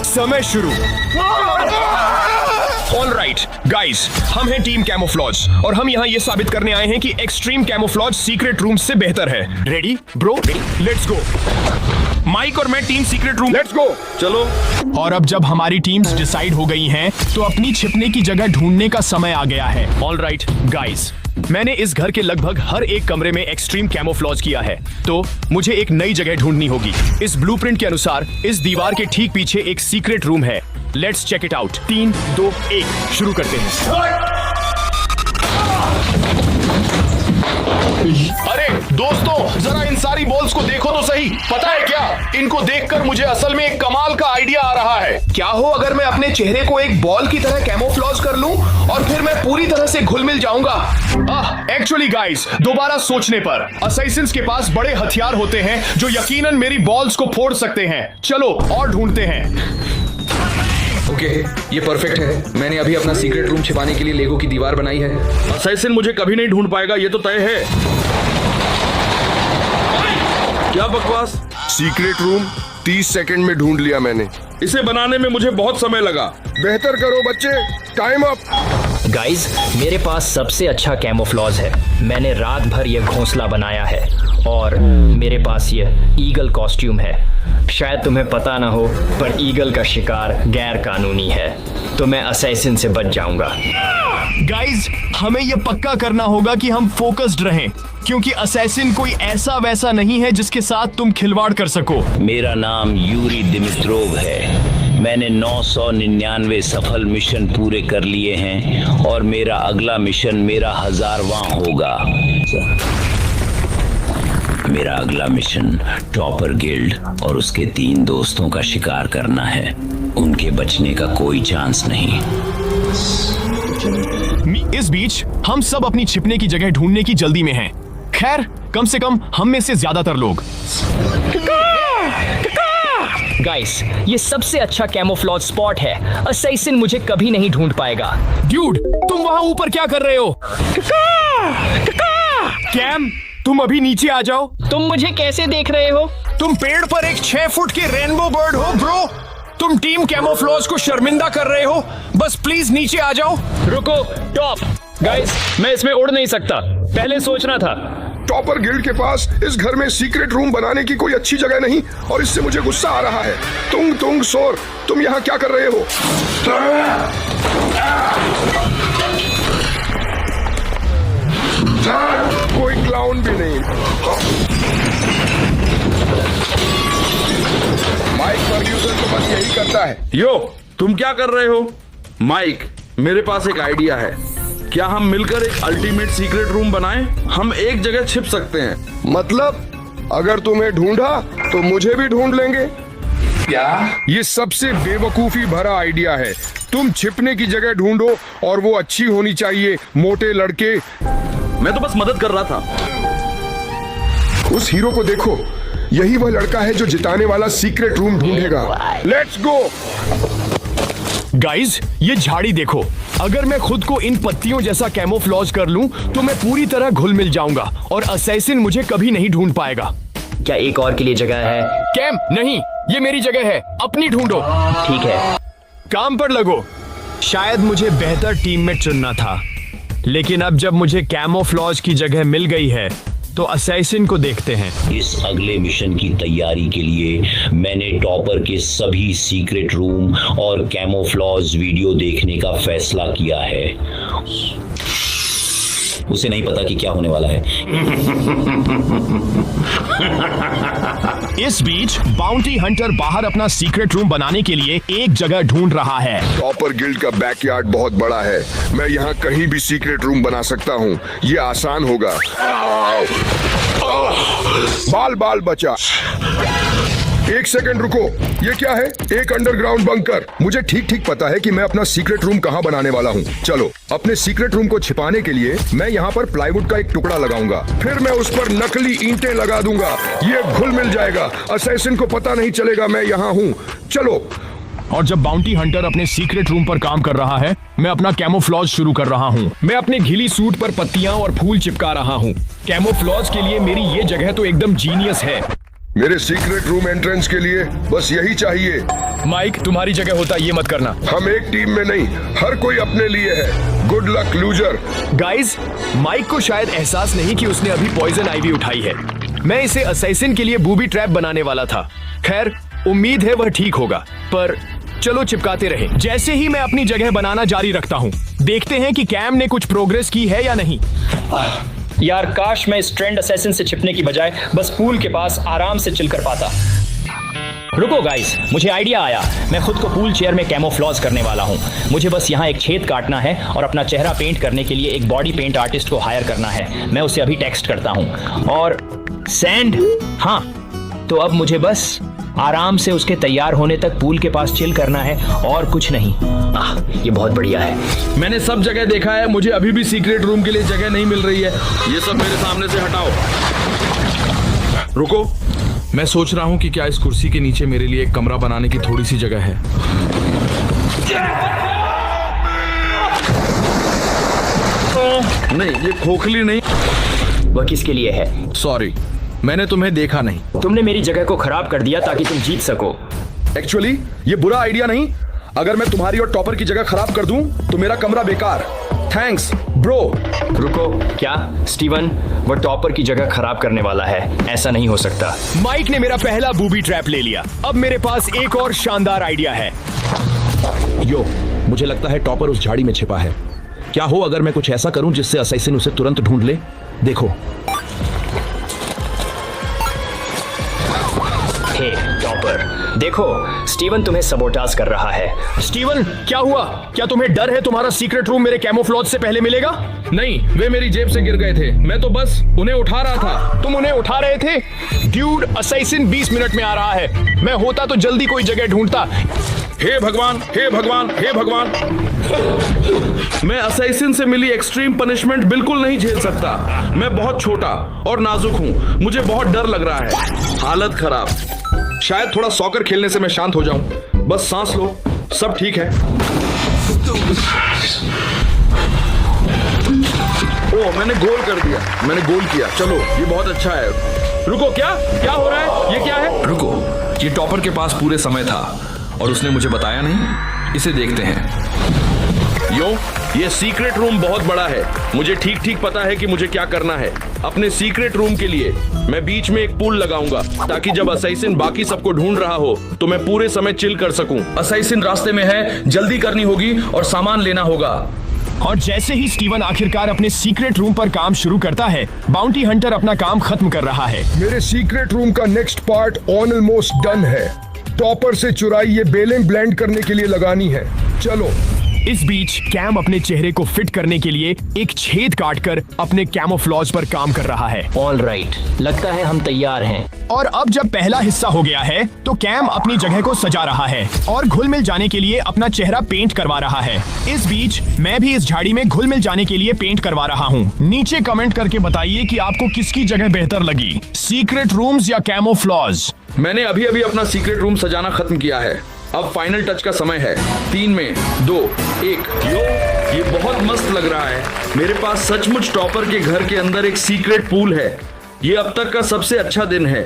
समय शुरू। All right guys, हम हैं टीम कैमोफ्लॉज और हम यहाँ ये साबित करने आए हैं कि एक्सट्रीम कैमोफ्लॉज सीक्रेट रूम से बेहतर है। Ready bro? Let's go. Mike और मैं team secret room. Let's go. चलो। और अब जब हमारी टीम्स डिसाइड हो गई हैं, तो अपनी छिपने की जगह ढूंढने का समय आ गया है। ऑल राइट गाइस, मैंने इस घर के लगभग हर एक कमरे में एक्सट्रीम कैमोफ्लॉज किया है, तो मुझे एक नई जगह ढूंढनी होगी। इस ब्लूप्रिंट के अनुसार इस दीवार के ठीक पीछे एक सीक्रेट रूम है। Let's check it out. 3, 2, 1 शुरू करते हैं। अरे दोस्तों, जरा इन सारी बॉल्स को देखो तो सही। पता है क्या, इनको देखकर मुझे असल में एक कमाल का आइडिया आ रहा है। क्या हो अगर मैं अपने चेहरे को एक बॉल की तरह कैमोफ्लॉज कर लूं और फिर मैं पूरी तरह से घुल मिल जाऊंगा। एक्चुअली गाइस, दोबारा सोचने पर असैसिन्स के पास बड़े हथियार होते हैं जो यकीनन मेरी बॉल्स को फोड़ सकते हैं। चलो और ढूंढते हैं। ओके, ये परफेक्ट है। मैंने अभी अपना सीक्रेट रूम छिपाने के लिए लेगो की दीवार बनाई है। असैसिन मुझे कभी नहीं ढूंढ पाएगा, ये तो तय है। क्या बकवास। सीक्रेट रूम 30 सेकंड में ढूंढ लिया मैंने। इसे बनाने में मुझे बहुत समय लगा। बेहतर करो बच्चे, टाइम अप। गाइस, मेरे पास सबसे अच्छा कैमोफ्लॉज है। मैंने रात भर यह घोंसला बनाया है और मेरे पास यह ईगल कॉस्ट्यूम है। शायद तुम्हें पता ना हो, पर ईगल का शिकार गैर कानूनी है, तो मैं असैसिन से बच जाऊंगा। गाइस, हमें यह पक्का करना होगा कि हम फोकस्ड रहें, क्योंकि असैसिन कोई ऐसा वैसा नहीं है जिसके साथ तुम खिलवाड़ कर सको। मेरा नाम यूरी दिमित्रोव है। मैंने 999 सफल मिशन पूरे कर लिए हैं और मेरा अगला मिशन मेरा 1000वां होगा। मेरा अगला मिशन टॉपर गिल्ड और उसके 3 दोस्तों का शिकार करना है। उनके बचने का कोई चांस नहीं। इस बीच हम सब अपनी छिपने की जगह ढूंढने की जल्दी में हैं। खैर, कम से कम हम में से ज्यादातर लोग। गाइस, ये सबसे अच्छा कैमोफ्लॉज स्पॉट है। असैसिन मुझे कभी नहीं ढूंढ पाएगा। ड्यूड, तुम वहां ऊपर क्या कर रहे हो? कैम, तुम अभी नीचे आ जाओ। तुम मुझे कैसे देख रहे हो? तुम पेड़ पर एक 6 फुट के रेनबो बर्ड हो ब्रो। तुम टीम कैमोफ्लॉज को शर्मिंदा कर रहे हो। बस प्लीज नीचे आ जाओ। रुको टॉप। गाइस, मैं इसमें उड़ नहीं सकता, पहले सोचना था। टॉपर गिल्ड के पास इस घर में सीक्रेट रूम बनाने की कोई अच्छी जगह नहीं और इससे मुझे गुस्सा आ रहा है। तुंग सोर, तुम यहाँ क्या कर रहे हो? कोई क्लाउन भी नहीं। माइक प्रोड्यूसर तो बस यही करता है। यो, तुम क्या कर रहे हो? माइक, मेरे पास एक आइडिया है। क्या हम मिलकर एक अल्टीमेट सीक्रेट रूम बनाएं? हम एक जगह छिप सकते हैं। मतलब अगर तुम्हें ढूंढा तो मुझे भी ढूंढ लेंगे क्या? ये सबसे बेवकूफी भरा आइडिया है। तुम छिपने की जगह ढूंढो और वो अच्छी होनी चाहिए, मोटे लड़के। मैं तो बस मदद कर रहा था। उस हीरो को देखो, यही वह लड़का है जो जिताने वाला सीक्रेट रूम ढूंढेगा। Let's go. गाइस, ये झाड़ी देखो। अगर मैं खुद को इन पत्तियों जैसा कैमोफ्लॉज कर लूं, तो मैं पूरी तरह घुल मिल जाऊंगा और असैसिन मुझे कभी नहीं ढूंढ पाएगा। क्या एक और के लिए जगह है? कैम, नहीं, ये मेरी जगह है, अपनी ढूंढो। ठीक है, काम पर लगो। शायद मुझे बेहतर टीममेट चुनना था, लेकिन अब जब मुझे कैमोफ्लॉज की जगह मिल गई है, तो असैसिन को देखते हैं। इस अगले मिशन की तैयारी के लिए मैंने टॉपर के सभी सीक्रेट रूम और कैमोफ्लॉज वीडियो देखने का फैसला किया है। उसे नहीं पता कि क्या होने वाला है। इस बीच बाउंटी हंटर बाहर अपना सीक्रेट रूम बनाने के लिए एक जगह ढूंढ रहा है। टॉपर गिल्ड का बैकयार्ड बहुत बड़ा है। मैं यहाँ कहीं भी सीक्रेट रूम बना सकता हूँ। ये आसान होगा। बाल बचा। 1 सेकंड रुको, ये क्या है? एक अंडरग्राउंड बंकर। मुझे ठीक पता है कि मैं अपना सीक्रेट रूम कहाँ बनाने वाला हूँ। चलो, अपने सीक्रेट रूम को छिपाने के लिए मैं यहाँ पर प्लाईवुड का एक टुकड़ा लगाऊंगा। फिर मैं उस पर नकली ईंटें लगा दूंगा। ये घुल मिल जाएगा। असैसिन को पता नहीं चलेगा मैं यहाँ हूँ। चलो, और जब बाउंटी हंटर अपने सीक्रेट रूम पर काम कर रहा है, मैं अपना कैमोफ्लॉज शुरू कर रहा हूँ। मैं अपने घिली सूट पर पत्तियां और फूल चिपका रहा हूँ। कैमोफ्लॉज के लिए मेरी ये जगह तो एकदम जीनियस है। मेरे सीक्रेट रूम एंट्रेंस के लिए बस यही चाहिए। माइक, तुम्हारी जगह होता ये मत करना। हम एक टीम में नहीं, हर कोई अपने लिए है। Good luck loser. Guys, Mike को शायद एहसास नहीं कि उसने अभी पॉइजन आइवी उठाई है। मैं इसे असैसिन के लिए बूबी ट्रैप बनाने वाला था। खैर, उम्मीद है वह ठीक होगा, पर चलो चिपकाते रहे। जैसे ही मैं अपनी जगह बनाना जारी रखता हूँ, देखते हैं कि कैम ने कुछ प्रोग्रेस की है या नहीं। यार, काश मैं इस ट्रेंड असैसिन से छिपने की बजाय बस पूल के पास आराम से चिल कर पाता। रुको गाइस, मुझे आइडिया आया। मैं खुद को पूल चेयर में कैमोफ्लॉज करने वाला हूँ। मुझे बस यहाँ एक छेद काटना है और अपना चेहरा पेंट करने के लिए एक बॉडी पेंट आर्टिस्ट को हायर करना है। मैं उसे अभी टेक्स्ट करता हूँ। और सैंड, हाँ, तो अब मुझे बस आराम से उसके तैयार होने तक पूल के पास चिल करना है और कुछ नहीं। ये बहुत बढ़िया है। मैंने सब जगह देखा है, मुझे अभी भी सीक्रेट रूम के लिए जगह नहीं मिल रही है। ये सब मेरे सामने से हटाओ। रुको, मैं सोच रहा हूँ कि क्या इस कुर्सी के नीचे मेरे लिए एक कमरा बनाने की थोड़ी सी जगह है। नहीं, ये खोखली नहीं। वह किसके लिए है? सॉरी, मैंने तुम्हें देखा नहीं। तुमने मेरी जगह को खराब कर दिया ताकि तुम जीत सको। एक्चुअली ये बुरा आइडिया नहीं। अगर मैं तुम्हारी और टॉपर की जगह खराब कर दूं तो मेरा कमरा बेकार। Thanks bro. रुको, क्या स्टीवन वो टॉपर की जगह खराब करने वाला है? ऐसा नहीं हो सकता। माइक ने मेरा पहला बूबी ट्रैप ले लिया। अब मेरे पास एक और शानदार आइडिया है। यो, मुझे लगता है टॉपर उस झाड़ी में छिपा है। क्या हो अगर मैं कुछ ऐसा करूं जिससे असैसिन उसे तुरंत ढूंढ ले? देखो। हे टॉपर, देखो स्टीवन तुम्हें सबोटाज कर रहा है। स्टीवन, क्या हुआ? क्या तुम्हें डर है तुम्हारा सीक्रेट रूम मेरे कैमोफ्लॉज से पहले मिलेगा? नहीं, वे मेरी जेब से गिर गए थे। मैं तो बस उन्हें उठा रहा था। तुम उन्हें उठा रहे थे? ड्यूड, असैसिन 20 मिनट में आ रहा है। मैं होता तो जल्दी कोई जगह ढूंढता। हे भगवान, हे भगवान, हे भगवान। मैं असैसिन से मिली एक्सट्रीम पनिशमेंट बिल्कुल नहीं झेल सकता। मैं बहुत छोटा और नाजुक हूँ। मुझे बहुत डर लग रहा है। हालत खराब। शायद थोड़ा सॉकर खेलने से मैं शांत हो जाऊं। बस सांस लो, सब ठीक है। ओह, मैंने गोल कर दिया। मैंने गोल किया। चलो, ये बहुत अच्छा है। रुको, क्या हो रहा है? ये क्या है? रुको, ये टॉपर के पास पूरे समय था और उसने मुझे बताया नहीं। इसे देखते हैं। यो, ये सीक्रेट रूम बहुत बड़ा है। मुझे ठीक ठीक पता है कि मुझे क्या करना है। अपने सीक्रेट रूम के लिए मैं बीच में एक पूल लगाऊंगा ताकि जब असैसिन बाकी सबको ढूंढ रहा हो तो मैं पूरे समय चिल कर सकूं। असैसिन रास्ते में है, जल्दी करनी होगी और सामान लेना होगा। और जैसे ही स्टीवन आखिरकार अपने सीक्रेट रूम पर काम शुरू करता है, बाउंटी हंटर अपना काम खत्म कर रहा है। मेरे सीक्रेट रूम का नेक्स्ट पार्ट ऑलमोस्ट डन है। टॉपर से चुराई ये बेलें ब्लेंड करने के लिए लगानी है। चलो। इस बीच कैम अपने चेहरे को फिट करने के लिए एक छेद काटकर अपने कैमोफ्लॉज पर काम कर रहा है। ऑल राइट, लगता है हम तैयार हैं। और अब जब पहला हिस्सा हो गया है तो कैम अपनी जगह को सजा रहा है और घुल मिल जाने के लिए अपना चेहरा पेंट करवा रहा है। इस बीच मैं भी इस झाड़ी में घुल मिल जाने के लिए पेंट करवा रहा हूँ। नीचे कमेंट करके बताइए कि आपको किसकी जगह बेहतर लगी, सीक्रेट रूम्स या कैमोफ्लॉज। मैंने अभी अभी अपना सीक्रेट रूम सजाना खत्म किया है। अब फाइनल टच का समय है। 3 में 2 1। यो, ये बहुत मस्त लग रहा है। मेरे पास सचमुच टॉपर के घर के अंदर एक सीक्रेट पूल है। ये अब तक का सबसे अच्छा दिन है।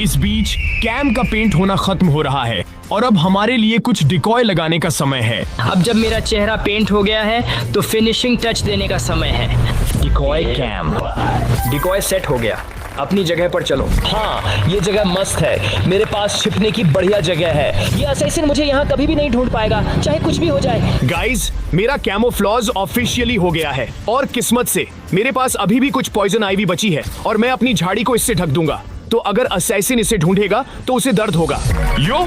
इस बीच कैम का पेंट होना खत्म हो रहा है और अब हमारे लिए कुछ डिकॉय लगाने का समय है। अब जब मेरा चेहरा पेंट हो गया है तो फिनिशिंग टच देने का समय है। Decoy camp. डिकॉय सेट हो गया। अपनी जगह पर चलो। हाँ, ये जगह मस्त है। मेरे पास छिपने की बढ़िया जगह है। ये असैसिन मुझे यहाँ कभी भी नहीं ढूंढ पाएगा, चाहे कुछ भी हो जाए। गाइस, मेरा कैमोफ्लॉज ऑफिशियली हो गया है और किस्मत से मेरे पास अभी भी कुछ पॉइजन आइवी बची है और मैं अपनी झाड़ी को इससे ढक दूंगा। तो अगर असैसिन इसे ढूंढेगा तो उसे दर्द होगा। यो,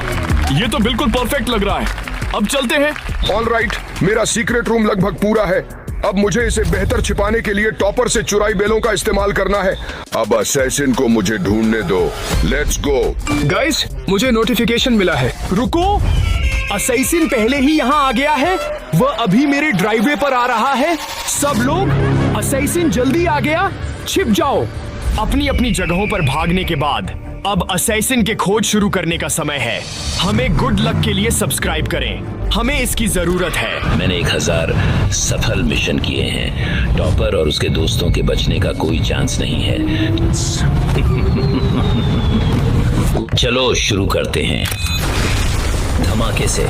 ये तो बिल्कुल परफेक्ट लग रहा है। अब चलते हैं। ऑलराइट, मेरा सीक्रेट रूम लगभग पूरा है। अब मुझे इसे बेहतर छिपाने के लिए टॉपर से चुराई बेलों का इस्तेमाल करना है। अब असैसिन को मुझे ढूंढने दो। Let's go. गाइस, मुझे नोटिफिकेशन मिला है। रुको, असैसिन पहले ही यहाँ आ गया है। वह अभी मेरे ड्राइववे पर आ रहा है। सब लोग, असैसिन जल्दी आ गया। छिप जाओ। अपनी अपनी जगहों पर भागने के बाद अब असैसिन के खोज शुरू करने का समय है। हमें गुड लक के लिए सब्सक्राइब करें, हमें इसकी जरूरत है। मैंने 1000 सफल मिशन किए हैं। टॉपर और उसके दोस्तों के बचने का कोई चांस नहीं है। चलो शुरू करते हैं धमाके से।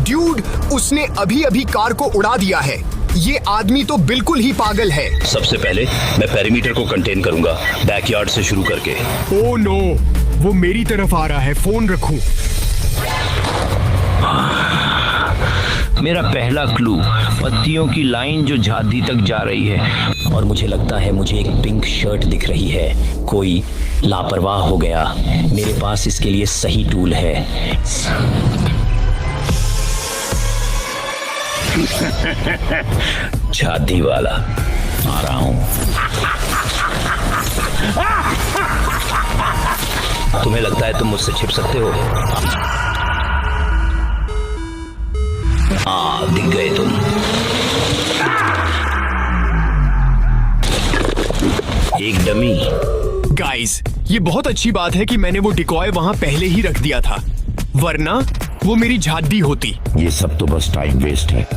ड्यूड, उसने अभी अभी कार को उड़ा दिया है। ये आदमी तो बिल्कुल ही पागल है। सबसे पहले मैं पेरीमीटर को कंटेन करूंगा, बैकयार्ड से शुरू करके। ओह नो, वो मेरी तरफ आ रहा है। फोन रखूं? मेरा पहला क्लू, पत्तियों की लाइन जो झाड़ी तक जा रही है, और मुझे लगता है मुझे एक पिंक शर्ट दिख रही है। कोई लापरवाह हो गया। मेरे पास इसके लिए सही टूल है। झाड़ी वाला, आ रहा हूं। तुम्हें लगता है तुम मुझसे छिप सकते हो? दिख गए तुम। एक डमी। गाइस, ये बहुत अच्छी बात है कि मैंने वो डिकॉय वहां पहले ही रख दिया था, वरना वो मेरी झाड़ी होती। ये सब तो बस टाइम वेस्ट है।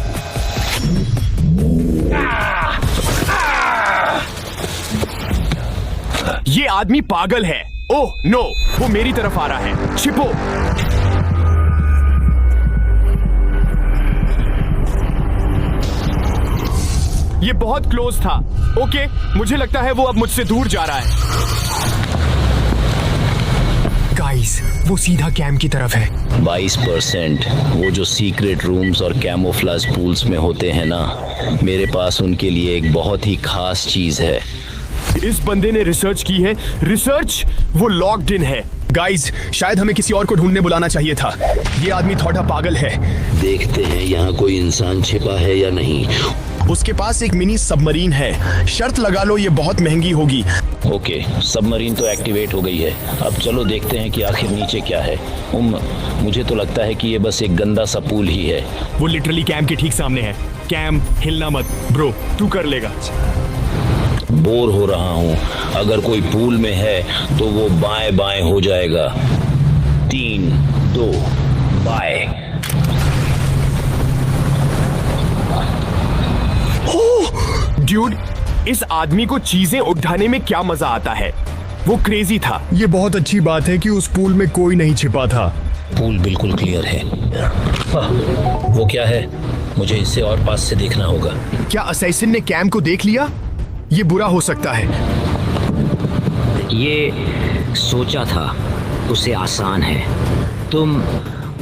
ये आदमी पागल है। ओह नो, वो मेरी तरफ आ रहा है। छिपो। ये बहुत क्लोज था। ओके, मुझे लगता है वो अब मुझसे दूर जा रहा है। गाइस, वो सीधा कैंप की तरफ है। 22%। वो जो सीक्रेट रूम्स और कैमोफ्लेज पूल्स में होते हैं ना, मेरे पास उनके लिए एक बहुत ही खास चीज है। इस बंदे ने रिसर्च की है। रिसर्च? वो लॉक्ड इन है। गाइस, शायद हमें किसी और को ढूंढने बुलाना चाहिए था। ये आदमी थोड़ा पागल है। देखते हैं यहाँ कोई इंसान छिपा है या नहीं। उसके पास एक मिनी सबमरीन है। शर्त लगा लो, ये बहुत महंगी होगी। ओके, सबमरीन तो एक्टिवेट हो गई है। अब चलो देखते हैं कि आखिर नीचे क्या है। मुझे तो लगता है कि ये बस एक गंदा सा पूल ही है। वो लिटरली कैंप के ठीक सामने है। कैम, हिलना मत ब्रो, तू कर लेगा। बोर हो रहा हूँ। अगर कोई पूल में है तो वो बाएं बाएं हो जाएगा। 3, 2, बाएं। ड्यूड, इस आदमी को चीजें उठाने में क्या मजा आता है। वो क्रेजी था। ये बहुत अच्छी बात है कि उस पूल में कोई नहीं छिपा था। पूल बिल्कुल क्लियर है। वो क्या है? मुझे इससे और पास से देखना होगा। क्या असैसिन ने कैम को देख लिया? ये बुरा हो सकता है। ये सोचा था, उसे आसान है। तुम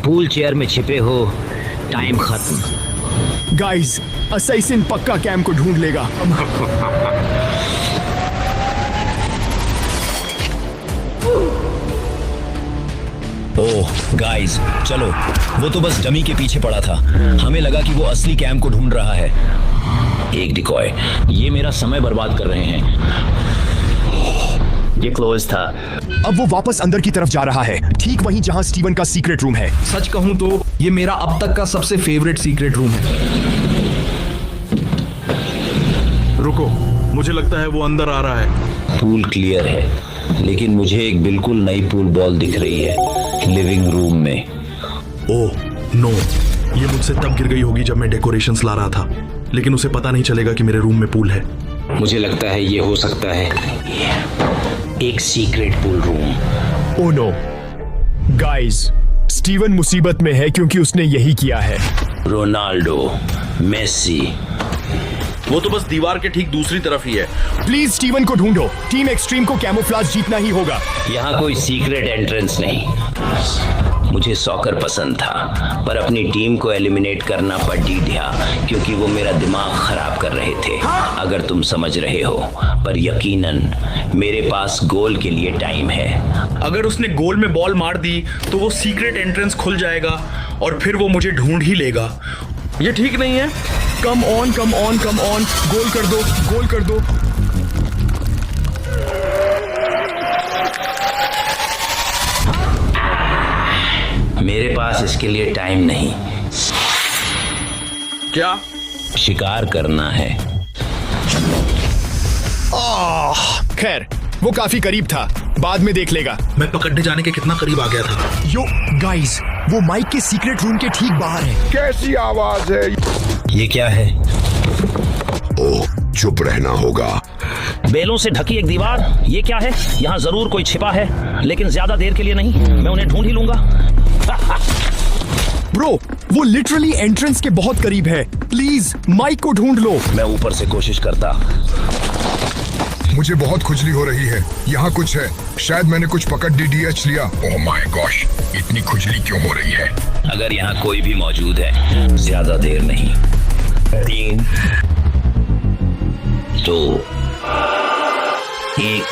पूल चेयर में छिपे हो, टाइम खत्म। गाइस, असैसिन पक्का कैम को ढूंढ लेगा। ओह गाइस, चलो। वो तो बस डमी के पीछे पड़ा था। हमें लगा कि वो असली कैम को ढूंढ रहा है। एक डिकॉय। ये मेरा समय बर्बाद कर रहे हैं। ये क्लोज था। अब वो वापस अंदर की तरफ जा रहा है, ठीक वहीं जहां स्टीवन का सीक्रेट रूम है। सच कहूं तो ये मेरा अब तक का सबसे फेवरेट सीक्रेट रूम है। रुको, मुझे लगता है वो अंदर आ रहा है। पूल क्लियर है, लेकिन मुझे एक बिल्कुल नई पूल बॉल दिख रही है लिविंग रूम में। ओह नो, ये मुझसे तब गिर गई होगी जब मैं डेकोरेशंस ला रहा था, लेकिन उसे पता नहीं चलेगा कि मेरे रूम में पूल है। मुझे लगता है ये हो सकता है एक secret pool room. Oh no guys, Steven मुसीबत में है क्योंकि उसने यही किया है। Ronaldo, Messi. वो तो बस दीवार के ठीक दूसरी तरफ ही है। प्लीज स्टीवन को ढूंढो। टीम एक्सट्रीम को कैमोफ्लेज जीतना ही होगा। यहाँ कोई सीक्रेट एंट्रेंस नहीं। मुझे सॉकर पसंद था, पर अपनी टीम को एलिमिनेट करना पड़ी ढा, क्योंकि वो मेरा दिमाग खराब कर रहे थे, अगर तुम समझ रहे हो। पर यकीनन मेरे पास गोल के लिए टाइम है। अगर उसने गोल में बॉल मार दी तो वो सीक्रेट एंट्रेंस खुल जाएगा और फिर वो मुझे ढूंढ ही लेगा। ये ठीक नहीं है। Come on, come on, come on. Goal कर दो, गोल कर दो। मेरे पास इसके लिए टाइम नहीं। क्या? शिकार करना है। खैर, वो काफी करीब था, बाद में देख लेगा। मैं पकड़ने जाने के कितना करीब आ गया था। यो गाइस, वो माइक के सीक्रेट रूम के ठीक बाहर है। कैसी आवाज है? ये क्या है? ओह, चुप रहना होगा। बेलों से ढकी एक दीवार, ये क्या है? यहाँ जरूर कोई छिपा है, लेकिन ज्यादा देर के लिए नहीं। मैं उन्हें ढूंढ ही लूंगा। ब्रो, वो लिटरली एंट्रेंस के बहुत करीब है। प्लीज माइक को ढूंढ लो। मैं ऊपर से कोशिश करता। मुझे बहुत खुजली हो रही है। यहाँ कुछ है। शायद मैंने कुछ पकड़ DDH लिया। ओह माय गॉश, इतनी खुजली क्यों हो रही है? अगर यहाँ कोई भी मौजूद है, ज्यादा देर नहीं। 3, 2, 1।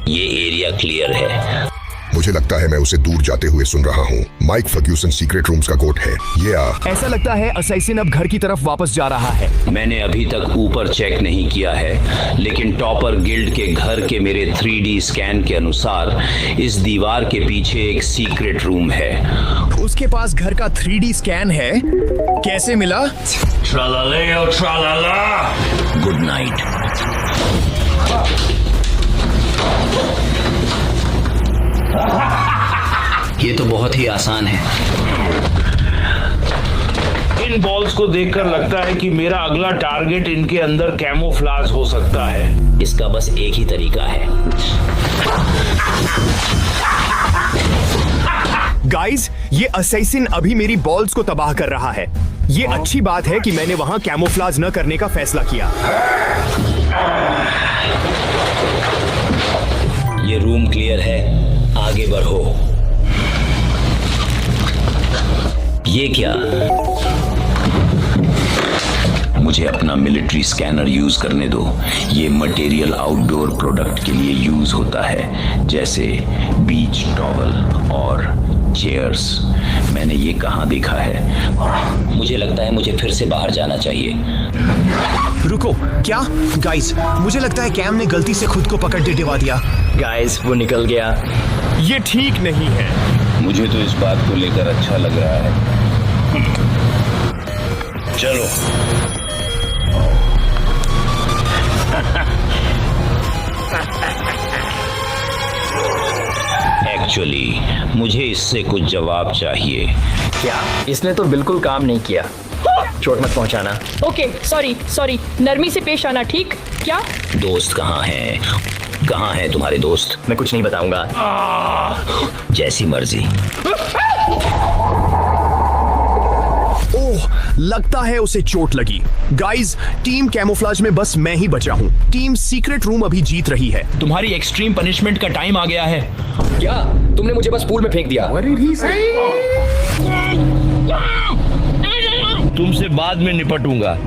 ये एरिया क्लियर है। मुझे लगता है मैं उसे दूर जाते हुए सुन रहा हूँ। माइक फर्ग्यूसन सीक्रेट रूम्स का कोट है। ये ऐसा लगता है असैसिन अब घर की तरफ वापस जा रहा है। मैंने अभी तक ऊपर चेक नहीं किया है, लेकिन टॉपर गिल्ड के घर के मेरे 3D स्कैन के अनुसार इस दीवार के पीछे एक सीक्रेट रूम है। उसके पास घर का 3D स्कैन है? कैसे मिला? Good night. ये तो बहुत ही आसान है। इन बॉल्स को देखकर लगता है कि मेरा अगला टारगेट इनके अंदर कैमोफ्लाज हो सकता है। इसका बस एक ही तरीका है। गाइस, ये असैसिन अभी मेरी बॉल्स को तबाह कर रहा है। ये अच्छी बात है कि मैंने वहां कैमोफ्लाज न करने का फैसला किया। ये रूम क्लियर है, आगे बढ़ो। ये क्या? मुझे अपना मिलिट्री स्कैनर यूज करने दो। ये मटेरियल आउटडोर प्रोडक्ट के लिए यूज होता है, जैसे बीच टॉवल और चेयर्स। मैंने ये कहाँ देखा है? मुझे लगता है मुझे फिर से बाहर जाना चाहिए। रुको, क्या? गाइस, मुझे लगता है कैम ने गलती से खुद को पकड़ डिवा दिया। गाइस, वो निकल गया। ये ठीक नहीं है। मुझे तो इस बात को लेकर अच्छा लग रहा है। चलो। एक्चुअली मुझे इससे कुछ जवाब चाहिए। क्या? इसने तो बिल्कुल काम नहीं किया। चोट मत पहुंचाना। ओके, सॉरी, नरमी से पेश आना, ठीक? क्या? दोस्त कहाँ हैं? कहाँ हैं तुम्हारे दोस्त? मैं कुछ नहीं बताऊंगा। जैसी मर्जी। ओह, लगता है उसे चोट लगी। गाइस, टीम कैमोफ्लाज में बस मैं ही बचा हूँ। टीम सीक्रेट रूम अभी जीत रही है। तुम्हारी एक्सट्रीम पनिशमेंट का टाइम आ गया है। क्या? तुमने मुझे बस पूल में फेंक दिया। तुमसे बाद में निपटूंगा।